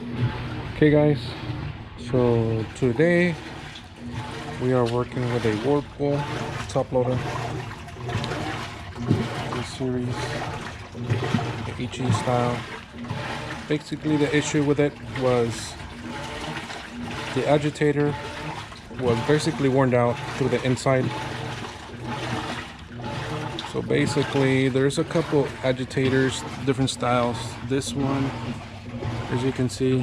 Okay guys, so today we are working with a Whirpool top loader. This series, the HE style. Basically the issue with it was the agitator was basically worn out through the inside. So basically there's a couple agitators, different styles. This one, as you can see,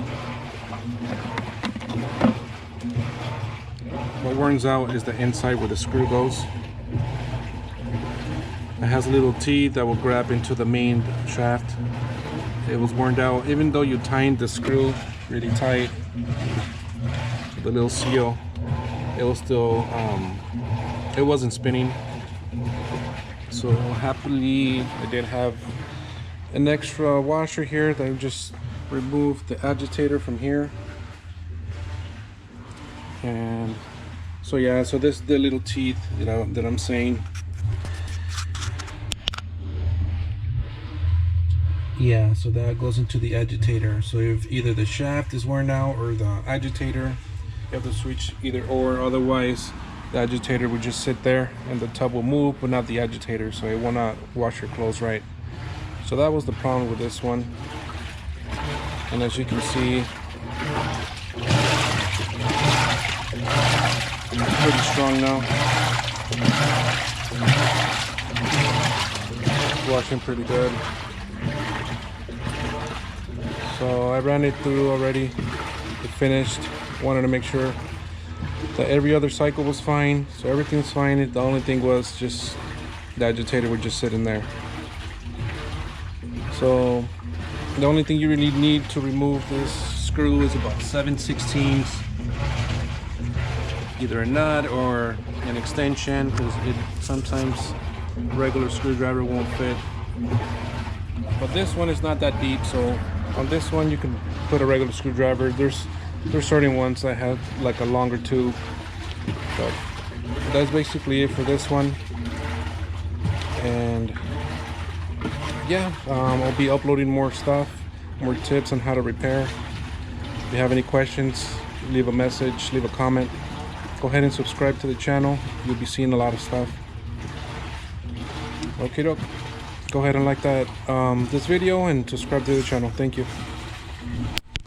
what warns out is the inside where the screw goes. It has a little teeth that will grab into the main shaft. It was worn out, even though you tightened the screw really tight, the little seal, it was still, it wasn't spinning. So happily, I did have an extra washer here that I just removed the agitator from here. And so yeah, so this is the little teeth, you know, that I'm saying. Yeah, so that goes into the agitator. So if either the shaft is worn out or the agitator, you have to switch either or. Otherwise, the agitator would just sit there and the tub will move, but not the agitator, so it will not wash your clothes right. So that was the problem with this one. And as you can see, pretty strong now. Washing pretty good. So I ran it through already. It finished. Wanted to make sure that every other cycle was fine. So everything's fine. The only thing was just the agitator would just sit in there. So the only thing you really need to remove this screw is about 7/16, either a nut or an extension, because it sometimes regular screwdriver won't fit. But this one is not that deep, so on this one you can put a regular screwdriver. There's certain ones that have like a longer tube, but that's basically it for this one. And yeah, I'll be uploading more stuff, more tips on how to repair. If you have any questions, leave a message, leave a comment. Go ahead and subscribe to the channel. You'll be seeing a lot of stuff. Okay, doke. Go ahead and like that this video and subscribe to the channel. Thank you.